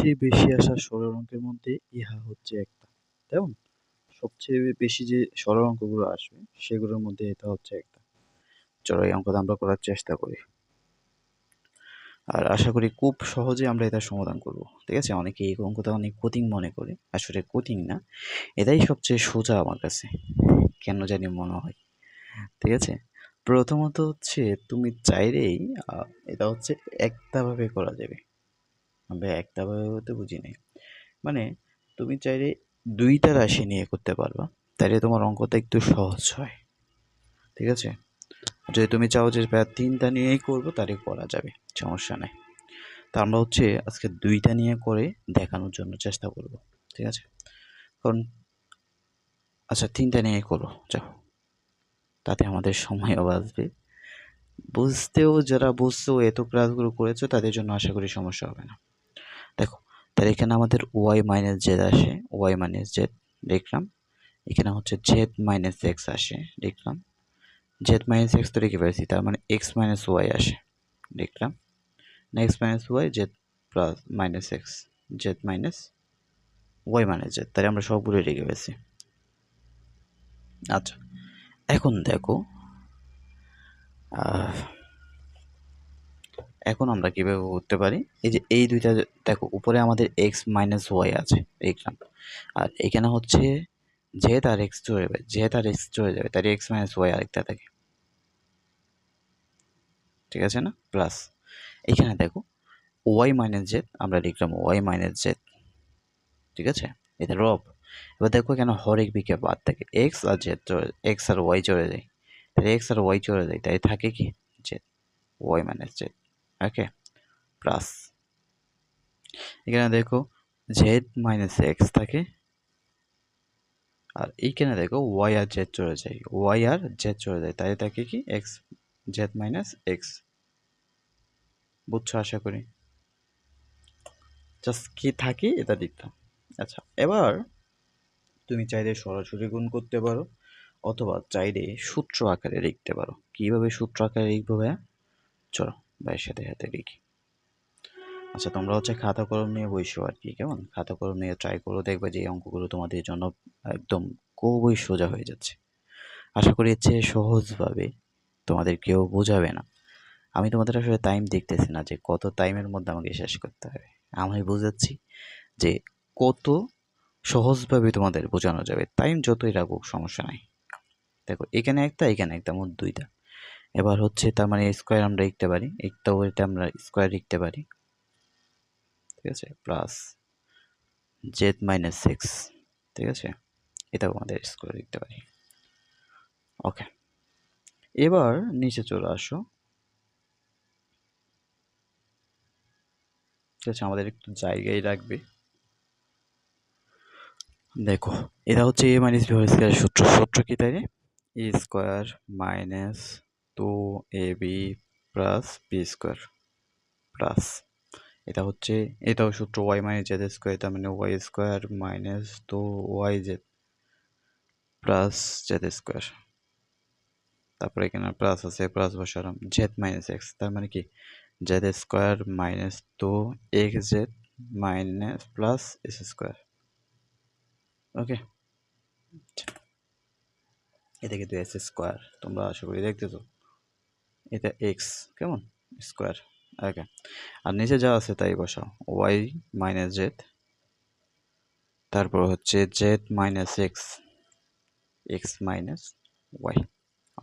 সবচেয়ে বেশি আসা সরল অঙ্কের মধ্যে ইহা হচ্ছে একটা। তেমন সবচেয়ে বেশি যে সরল অঙ্কগুলো আসবে সেগুলোর মধ্যে এটা হচ্ছে একটা। চলো এই অঙ্কটা আমরা করার চেষ্টা করি। আর আশা করি খুব সহজে আমরা এটার সমাধান করব। ঠিক আছে? অনেকে এই অঙ্কটা অনেক কঠিন মনে করে। আসলে কঠিন না। এটাই সবচেয়ে সোজা আমার কাছে। কেন জানি মনে হয়। ঠিক আছে? প্রথমত হচ্ছে তুমি চাইলেই এটা হচ্ছে একটাভাবে করা যাবে। আমরা একটাভাবে বলতে বুঝি নাই। মানে তুমি চাইলে ২ টা রাশি নিয়ে করতে পারবা। তাইলে তোমার অঙ্কটা একটু সহজ হয়। ঠিক আছে? যদি তুমি চাও যে ৩ টা নিয়েই করবো তাহলে করা যাবে। সমস্যা নাই। তো আমরা হচ্ছে আজকে ২ টা নিয়ে করে দেখানোর জন্য চেষ্টা করব। ঠিক আছে? কারণ আচ্ছা ৩ টা নিয়েই করো যাও। তাতে আমাদের সময়ও বাঁচবে। বুঝতেও যারা বুঝছো এত ক্লাসগুলো করেছো তাদের জন্য আশা করি সমস্যা হবে না। দেখো, তাহলে এখানে আমাদের y মাইনাস z আসে, y মাইনাস z লিখলাম। এখানে হচ্ছে z মাইনাস x আসে, লিখলাম। z মাইনাস x তো লিখে ফেলেছি, তার মানে x মাইনাস y আসে, লিখলাম। x minus y z plus minus x, z minus y minus z, তাহলে আমরা সবগুলো লিখে ফেলেছি। আচ্ছা, এখন দেখো এখন আমরা কিভাবে করতে পারি, এই যে এই দুইটা দেখো উপরে আমাদের x মাইনাস ওয়াই আছে লিখলাম, আর এখানে হচ্ছে জেড আর এক্স চলে যাবে, জেড আর এক্স চলে যাবে, তাহলে এক্স মাইনাস ওয়াই আরেকটা থাকে। ঠিক আছে না? প্লাস এখানে দেখো ওয়াই মাইনাস জেড আমরা লিখলাম ওয়াই মাইনাস জেড। ঠিক আছে? এটা রব। এবার দেখো এখানে হরেক বিকে বাদ থাকে, এক্স আর জেড চলে, এক্স আর ওয়াই চলে যায়, তাহলে এক্স আর ওয়াই চলে যায়, তাই থাকে কি জেড, ওয়াই মাইনাস জেড। ওকে, প্লাস এখানে দেখো জেড মাইনাস এক্স থাকে, আর এইখানে দেখো ওয়াই আর জেড চলে যায়, ওয়াই আর জেড চলে যায়, তাই থাকে কি এক্স, জেড মাইনাস এক্স। বুঝছো আশা করি? জাস্ট কি থাকে এটা লিখলাম। আচ্ছা, এবার তুমি চাইলে সরাসরি গুণ করতে পারো, অথবা চাইলে সূত্র আকারে লিখতে পারো। কিভাবে সূত্র আকারে লিখবো ভাইয়া? চলো ভাইয়ের সাথে সাথে লিখি। আচ্ছা, তোমরা হচ্ছে খাতা কলম নিয়ে বসো আর কি, কেমন? খাতা কলম নিয়ে ট্রাই করো, দেখবে যে এই অঙ্কগুলো তোমাদের জন্য একদম খুবই সোজা হয়ে যাচ্ছে। আশা করি এর চেয়ে সহজভাবে তোমাদের কেউ বোঝাবে না। আমি তোমাদের আসলে টাইম দেখতেছি না যে কত টাইমের মধ্যে আমাকে শেষ করতে হবে। আমি বোঝাচ্ছি যে কত সহজভাবে তোমাদের বোঝানো যাবে। টাইম যতই লাগুক সমস্যা নাই। দেখো এখানে একটা, এখানে একটা, মোট ২ টা। এবার হচ্ছে তার মানে স্কোয়ার আমরা লিখতে পারি, একটা ওইটা আমরা স্কোয়ার লিখতে পারি। ঠিক আছে? Plus Z minus six. ঠিক আছে? এটাও আমাদের স্কোয়ার লিখতে পারি। ওকে, এবার নিচে চলে আসো। ঠিক আছে, আমাদের একটু জায়গায় লাগবে। দেখো এটা হচ্ছে A minus B whole square সূত্র। সূত্র কি তাই? A square minus 2ab plus B square plus এটা হচ্ছে, এটাও সূত্র ওয়াই মাইনাস জেড স্কোয়ার, তার মানে y square minus 2y z plus z square. তারপরে এখানে প্লাস আছে, প্লাস বসালাম, জেড মাইনাস এক্স, তার মানে কি Z square minus 2x Z minus plus S square. Okay, এটা কিন্তু এস স্কোয়ার, তোমরা আশা করি দেখতেছো। এটা এক্স, কেমন? স্কোয়ার। ওকে, আর নিচে যা আছে তাই বসাও, ওয়াই মাইনাস জেড, তারপর হচ্ছে Z minus x, x minus Y.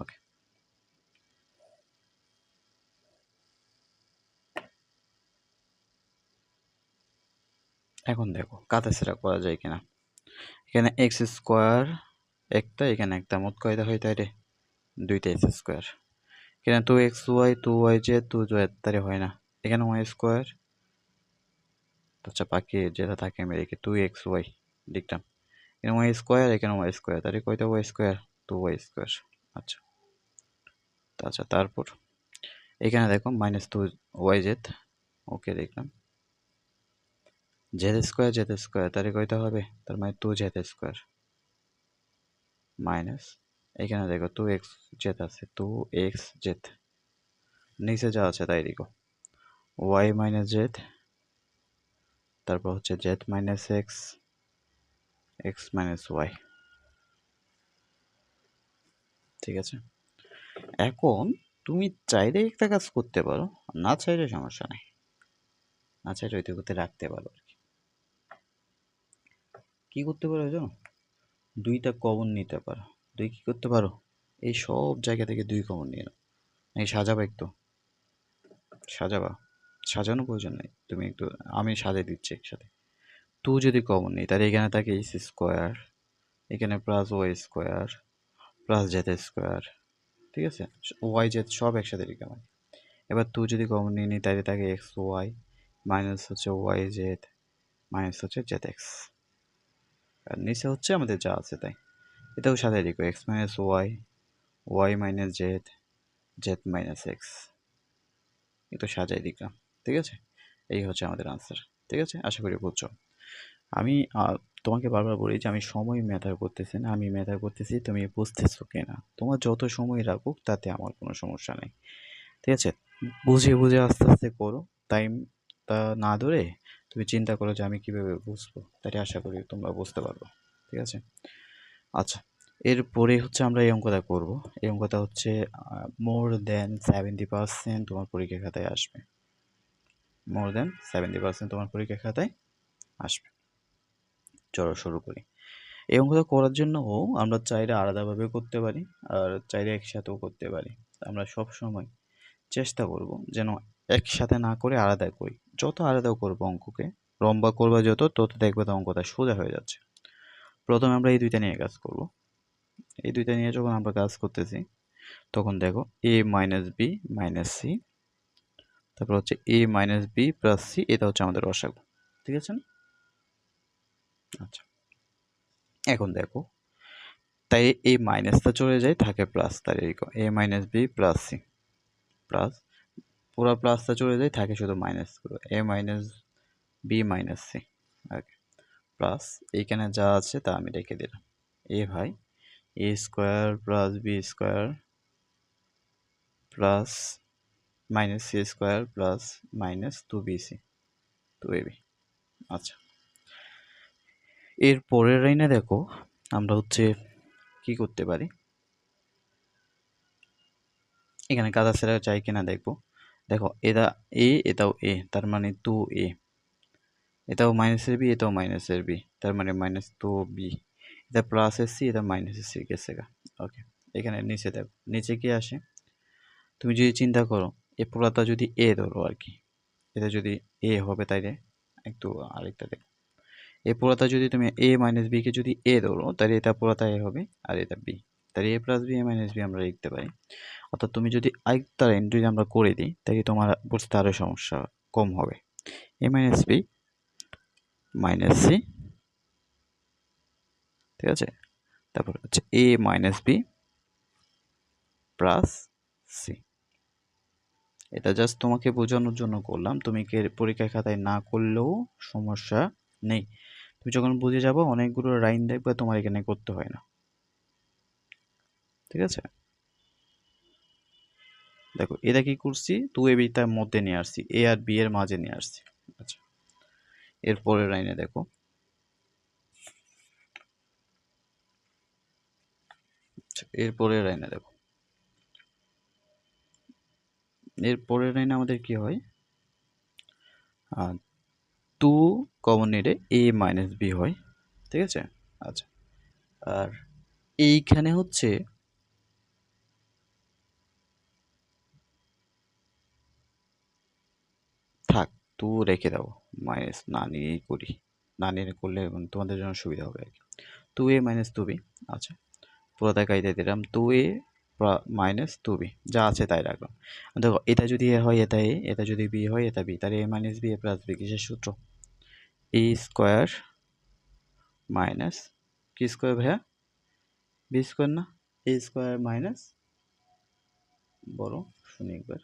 Okay, এখন দেখো কাটাছেড়া করা যায় কিনা। এখানে এক্স স্কোয়ার একটা, এখানে একটা, মোট কয়টা হয় তাই রে? 2টা এক্স স্কোয়ার। এখানে 2xy 2y জেড 2z, তারে হয় না। এখানে ওয়াই স্কোয়ার, আচ্ছা বাকি যেটা থাকে আমি রেখে 2xy লিখলাম। এখানে ওয়াই স্কোয়ার, এখানে ওয়াই স্কোয়ার, তাহলে কয়টা ওয়াই স্কোয়ার? 2y square. আচ্ছা, আচ্ছা তারপর এখানে দেখো মাইনাস 2y জেড, ওকে লিখলাম। জেড স্কোয়ার তাহলে কয়টা হবে? তার মানে 2z স্কোয়ার মাইনাস, এখানে দেখো 2x জেড আছে, 2x জেড, নিচে যা আছে তাই লিখো, ওয়াই মাইনাস জেড তারপর হচ্ছে Z minus x, x minus y. ঠিক আছে, এখন তুমি চাইলে একটা কাজ করতে পারো, না চাইলে সমস্যা নাই, না চাইলে ওইটা করতে রাখতে পারো আর কি। কি করতে পারো জানো, দুইটা কমন নিতে পারো। দুই কি করতে পারো, এই সব জায়গা থেকে দুই কমন নিয়ে নাও। এই সাজাবা একটু, সাজাবা, সাজানো প্রয়োজন নেই, তুমি একটু, আমি সাজিয়ে দিচ্ছি একসাথে। টু যদি কমন নেই তাহলে এখানে থাকে এক্স স্কোয়ার, এখানে plus y square plus z square. ঠিক আছে, ওয়াই জেড সব একসাথে লিখে আমার। এবার টু যদি কমন নিয়ে নিই তাহলে থাকে এক্স ওয়াই মাইনাস হচ্ছে ওয়াই জেড মাইনাস হচ্ছে জেড এক্স। আর নিচে হচ্ছে আমাদের যা আছে তাই, এটাও সাথে লিখো x minus y, y minus z, z minus x. একটু সাজাই লিখলাম। ঠিক আছে, এই হচ্ছে আমাদের আনসার। ঠিক আছে, আশা করি বুঝছো। আমি তোমাকে বারবার বলি যে আমি সময় ম্যাটার করতেছি না, আমি ম্যাটার করতেছি তুমি বুঝতেছো কিনা। তোমার যত সময় রাখুক তাতে আমার কোনো সমস্যা নেই। ঠিক আছে, বুঝে বুঝে আস্তে আস্তে করো, টাইমটা না ধরে তুমি চিন্তা করো যে আমি কিভাবে বুঝবো, তাই আশা করি তোমরা বুঝতে পারবো। ঠিক আছে, আচ্ছা, এরপরে হচ্ছে আমরা এই অঙ্কটা করব। এই অঙ্কটা হচ্ছে মোর দেন 70% তোমার পরীক্ষা খাতায় আসবে, মোর দেন 70% তোমার পরীক্ষা খাতায় আসবে। চলো শুরু করি। এই অঙ্কটা করার জন্য আমরা চাইলে আলাদাভাবে করতে পারি, আর চাইলে একসাথেও করতে পারি। আমরা সব সময় চেষ্টা করব যেন একসাথে না করে আলাদা করি। যত আলাদা করবো অঙ্ককে, লম্বা করবা যত, তত দেখবে তো অঙ্কটা সোজা হয়ে যাচ্ছে। প্রথমে আমরা এই দুইটা নিয়ে কাজ করব। এই দুইটা নিয়ে যখন আমরা কাজ করতেছি তখন দেখো এ মাইনাস বি মাইনাস সি, তারপর হচ্ছে A minus B plus C, এটা হচ্ছে আমাদের রসাগু। ঠিক আছে না? আচ্ছা, এখন দেখো, তাই এই মাইনাসটা চলে যায়, থাকে প্লাস, তাই A minus B plus C plus, পুরো প্লাসটা চলে যায়, থাকে শুধু মাইনাস গুলো, A minus B minus C. Okay, plus এইখানে যা আছে তা আমি রেখে দিলাম। এ ভাই A square plus B square plus minus C square plus minus two B C, two A B. আচ্ছা, এর পরের লাইনে দেখো আমরা হচ্ছে কি করতে পারি, এখানে কাদা ছেড়া চাই কিনা দেখবো। দেখো এটা এ, এটাও এ, তার মানে টু এ, এটাও মাইনাসের বি, এটাও মাইনাসের বি, তার মানে মাইনাস টু বি, এটা প্লাস এর সি, এটা মাইনাস এর সি গেছে গা। ওকে, এখানে নিচে দেখো, নিচে কি আসে, তুমি যদি চিন্তা করো এ পুরাটা যদি এ ধরো আর কি, এটা যদি এ হবে তাইলে একটু আরেকটা দেখো, এই পুরাটা যদি তুমি এ মাইনাস বি কে যদি এ ধরো তাহলে এটা পুরাটা এ হবে আর এটা বি, তাহলে এ plus B A minus B আমরা লিখতে পারি। অর্থাৎ তুমি যদি আরেকটা লাইন যদি আমরা করে দিই তাহলে তোমার বুঝতে আরও সমস্যা কম হবে। এ মাইনাস বি মাইনাস সি, ঠিক আছে, তারপর হচ্ছে A minus B plus C. এটা জাস্ট তোমাকে বোঝানোর জন্য করলাম, তুমি পরীক্ষার খাতায় না করলেও সমস্যা নেই। তুমি যখন বুঝে যাবো অনেকগুলো লাইন দেখবে তোমার এখানে করতে হয় না। ঠিক আছে, দেখো এটা কি করছি, টু এ বি তার মধ্যে নিয়ে আসছি, এ আর বি এর মাঝে নিয়ে আসছি। আচ্ছা, এরপরের লাইনে দেখো, এরপরের লাইনে দেখো, এরপরের লাইনে আমাদের কি হয়, টু কমন নিলে এ মাইনাস বি হয়। ঠিক আছে, আচ্ছা, আর এইখানে হচ্ছে থাক, টু রেখে দাও, মাইনাস না নিয়েই করি, না নিয়ে করলে তোমাদের জন্য সুবিধা হবে আর কি। টু এ মাইনাস টু বি, আচ্ছা, পুরোটা কাইতে দিলাম, টু এ মাইনাস টু বি, যা আছে তাই রাখলাম। দেখো এটা যদি এ হয় এটা এ, এটা যদি বি হয় এটা বি, তাহলে a minus b a plus b কিসের সূত্র, এ স্কোয়ার মাইনাস কি স্কোয়ার ভাইয়া, বি স্কোয়ার না, এ স্কোয়ার মাইনাস, বড় শুনি একবার,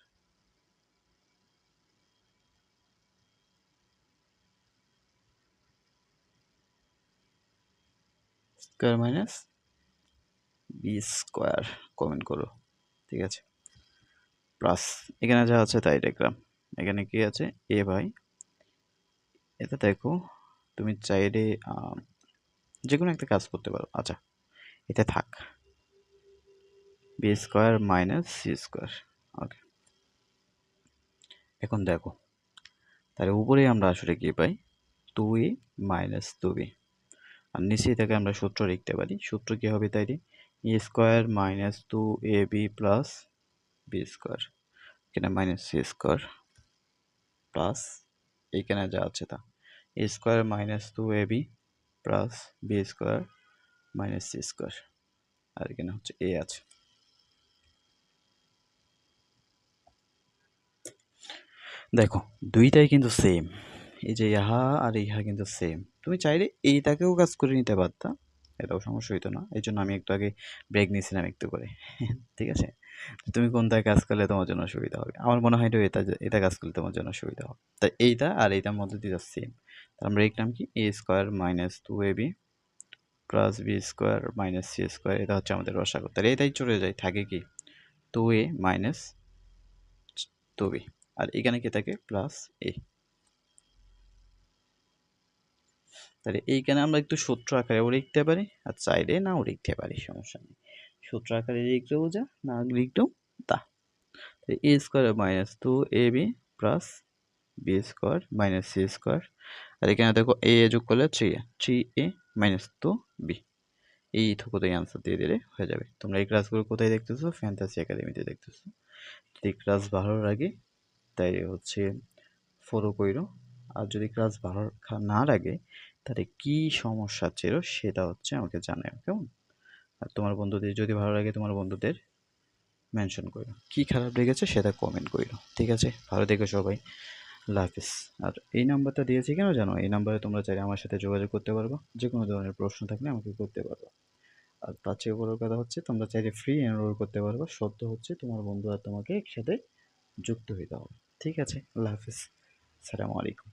square minus b square, comment করো। ঠিক আছে, প্লাস এখানে যা আছে তাই দেখলাম, এখানে কি আছে, এ বাই এটা দেখো তুমি চাইলে যে কোনো একটা কাজ করতে পারো। আচ্ছা, এটা থাক, B square minus C square. Okay, এখন দেখো তাহলে উপরে আমরা আসলে কি পাই, 2a মাইনাস 2b, আর নিচে থেকে আমরা সূত্র লিখতে পারি। সূত্র কি হবে তাইলে, A square minus 2ab plus B square, এখানে মাইনাস সি স্কোয়ার প্লাস এইখানে যা আছে তা, A square minus 2ab plus B square minus C square, আর এখানে হচ্ছে এ আছে। দেখো দুইটাই কিন্তু সেম, এই যে ইহা আর ইহা কিন্তু সেম। তুমি চাইলে এইটাকেও কাজ করে নিতে পারতা, এটাও সমস্যা হইতো না। এই জন্য আমি একটু আগে ব্রেক নিয়েছিলাম একটু করে। ঠিক আছে, তুমি কোনটায় কাজ করলে তোমার জন্য সুবিধা হবে? আমার মনে হয় এটা এটা কাজ করলে তোমার জন্য সুবিধা হবে। তাই এইটা আর এইটার মধ্যে দুইটা সেম, আমরা লিখলাম কি A square minus 2ab plus B square minus C square, এটা হচ্ছে আমাদের রসাগু। তাহলে এটাই চলে যায়, থাকে কি 2a মাইনাস 2b, আর এখানে কি থাকে প্লাস এ। তাহলে এইখানে আমরা একটু সূত্র আকারেও লিখতে পারি, আর চাইলে নাও লিখতে পারি, সমস্যা নেই। সূত্র আকারে লিখলেও যা, না লিখলেও তা। A square minus 2ab plus B square minus C square, আর এখানে দেখো এ যোগ করলে 3a মাইনাস 2b, এইটুকুতেই আনসার দিয়ে দিলে হয়ে যাবে। তোমরা এই ক্লাসগুলো কোথায় দেখতেছো? ফ্যান্টাসি একাডেমিতে দেখতেছো। যদি ক্লাস ভালো লাগে তাই হচ্ছে ফলো কইরো, আর যদি ক্লাস ভালো না লাগে তাহলে কি সমস্যা ছিল সেটা হচ্ছে আমাকে জানাও, কেমন? আর তোমার বন্ধুদের যদি ভালো লাগে তোমার বন্ধুদের মেনশন করো, কি খারাপ লেগেছে সেটা কমেন্ট করো। ঠিক আছে, ভালো থেকো সবাই, আল্লাহ হাফিজ। আর এই নাম্বারটা দিয়েছি কেন জানো? এই নাম্বারে তোমরা চাইলে আমার সাথে যোগাযোগ করতে পারবে, যে কোনো ধরনের প্রশ্ন থাকলে আমাকে করতে পারবে। আর তার চেয়ে বড় কথা হচ্ছে তোমরা চাইলে ফ্রি এনরোল করতে পারবে, শর্ত হচ্ছে তোমার বন্ধু আর তোমাকে একসাথে যুক্ত হইতে হবে। ঠিক আছে, আল্লাহ হাফিজ, আসসালামু আলাইকুম।